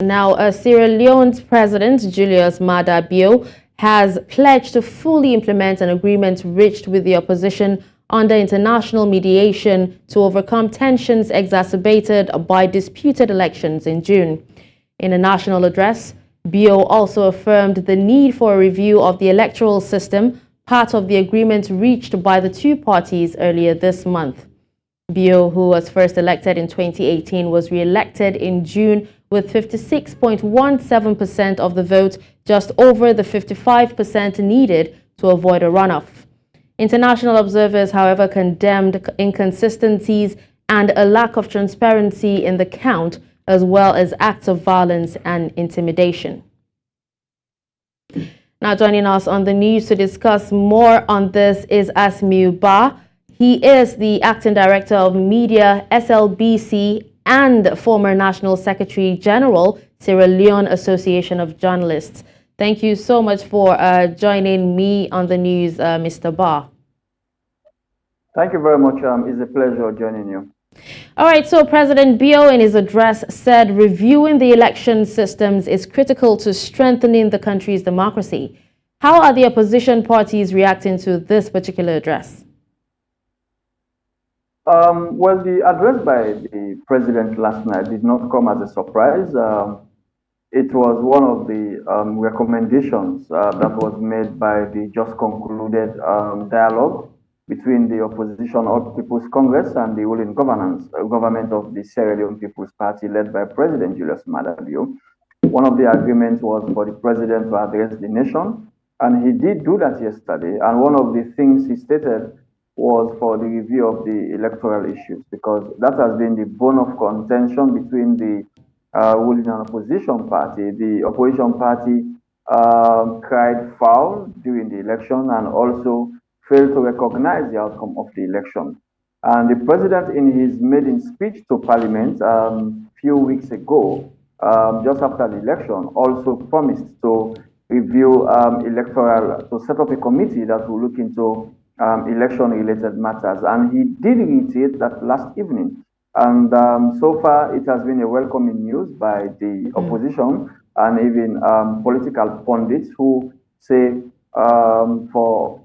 Now, Sierra Leone's President, Julius Maada Bio, has pledged to fully implement an agreement reached with the opposition under international mediation to overcome tensions exacerbated by disputed elections in June. In a national address, Bio also affirmed the need for a review of the electoral system, part of the agreement reached by the two parties earlier this month. Bio, who was first elected in 2018, was re-elected in June with 56.17% of the vote, just over the 55% needed to avoid a runoff. International observers, however, condemned inconsistencies and a lack of transparency in the count, as well as acts of violence and intimidation. Now joining us on the news to discuss more on this is Asmieu. He is the Acting Director of Media, SLBC, and former National Secretary General, Sierra Leone Association of Journalists. Thank you so much for joining me on the news, Mr. Ba. Thank you very much. It's a pleasure joining you. All right, so President Bio in his address said reviewing the election systems is critical to strengthening the country's democracy. How are the opposition parties reacting to this particular address? Well, the address by the president last night did not come as a surprise. It was one of the recommendations that was made by the just concluded dialogue between the opposition of People's Congress and the ruling government of the Sierra Leone People's Party led by President Julius Maada Bio. One of the agreements was for the president to address the nation, and he did do that yesterday. And one of the things he stated was for the review of the electoral issues, because that has been the bone of contention between the ruling and opposition party. The opposition party cried foul during the election and also failed to recognize the outcome of the election. And the president, in his maiden speech to Parliament a few weeks ago, just after the election, also promised to review to set up a committee that will look into election-related matters. And he did reiterate that last evening. And so far, it has been a welcoming news by the opposition and even political pundits who say for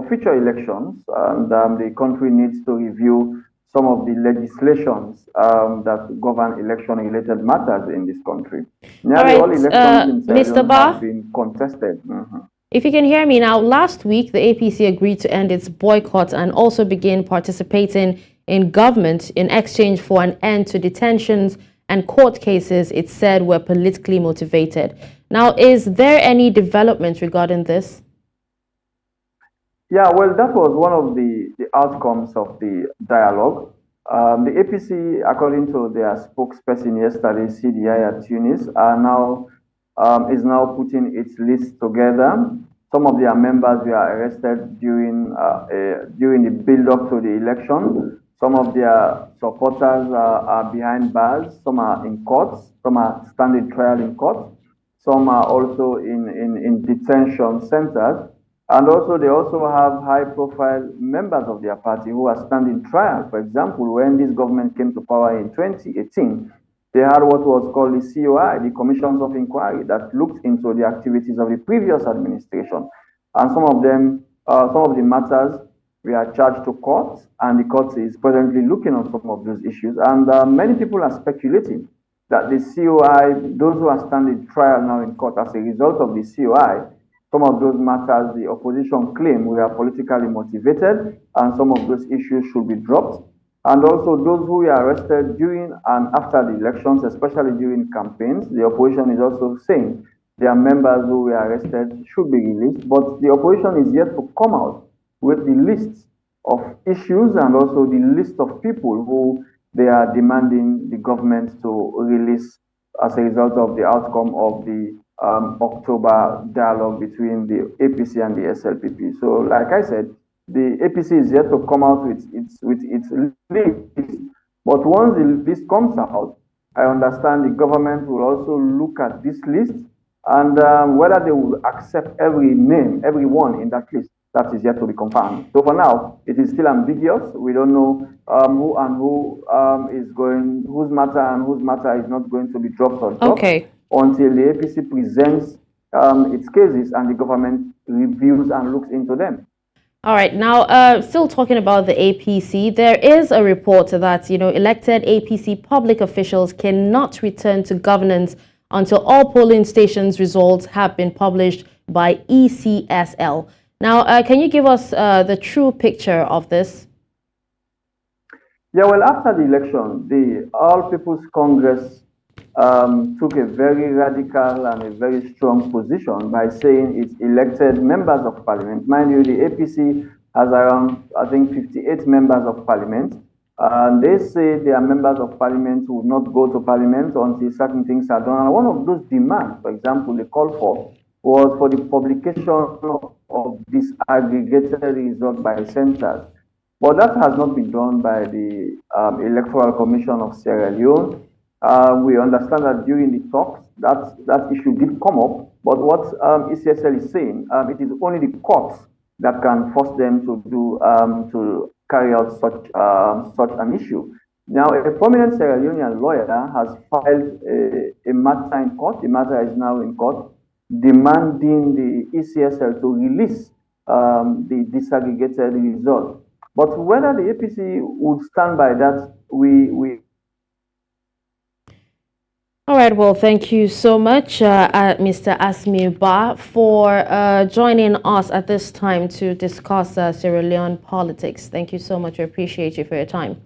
future elections, and the country needs to review some of the legislations that govern election-related matters in this country. Nearly all elections in Sierra Leone have been contested. If you can hear me now, last week the APC agreed to end its boycott and also begin participating in government in exchange for an end to detentions and court cases it said were politically motivated. Now, is there any development regarding this? Yeah, well, that was one of the outcomes of the dialogue. The APC, according to their spokesperson yesterday, CDI at Tunis, is now putting its list together. Some of their members were arrested during the build-up to the election. Some of their supporters are behind bars. Some are in courts. Some are standing trial in court. Some are also in detention centers. And also, they also have high-profile members of their party who are standing trial. For example, when this government came to power in 2018, they had what was called the COI, the Commissions of Inquiry, that looked into the activities of the previous administration. And some of the matters were charged to court, and the court is presently looking on some of those issues. And many people are speculating that the COI, those who are standing trial now in court as a result of the COI, some of those matters the opposition claim were politically motivated, and some of those issues should be dropped. And also those who were arrested during and after the elections, especially during campaigns, the opposition is also saying their members who were arrested should be released. But the opposition is yet to come out with the list of issues and also the list of people who they are demanding the government to release as a result of the outcome of the October dialogue between the APC and the SLPP. So, like I said, the APC is yet to come out with its list. But once the list comes out, I understand the government will also look at this list and whether they will accept every name, everyone in that list. That is yet to be confirmed. So for now, it is still ambiguous. We don't know who and who is going, whose matter and whose matter is not going to be dropped or dropped until the APC presents its cases and the government reviews and looks into them. All right. Now, still talking about the APC, there is a report that, elected APC public officials cannot return to governance until all polling stations results have been published by ECSL. Now, can you give us the true picture of this? Yeah, well, after the election, the All People's Congress took a very radical and a very strong position by saying it elected members of parliament. Mind you, the APC has around, I think, 58 members of parliament. And they say their members of parliament will not go to parliament until certain things are done. And one of those demands, for example, the call for was for the publication of disaggregated results by centers. But that has not been done by the Electoral Commission of Sierra Leone. We understand that during the talks, that issue did come up. But what ECSL is saying, it is only the courts that can force them to carry out such an issue. Now, a prominent Sierra Leonean lawyer has filed a matter in court. The matter is now in court, demanding the ECSL to release the disaggregated results. But whether the APC would stand by that, we All right, well, thank you so much, Mr. Asmieu for joining us at this time to discuss Sierra Leone politics. Thank you so much. We appreciate you for your time.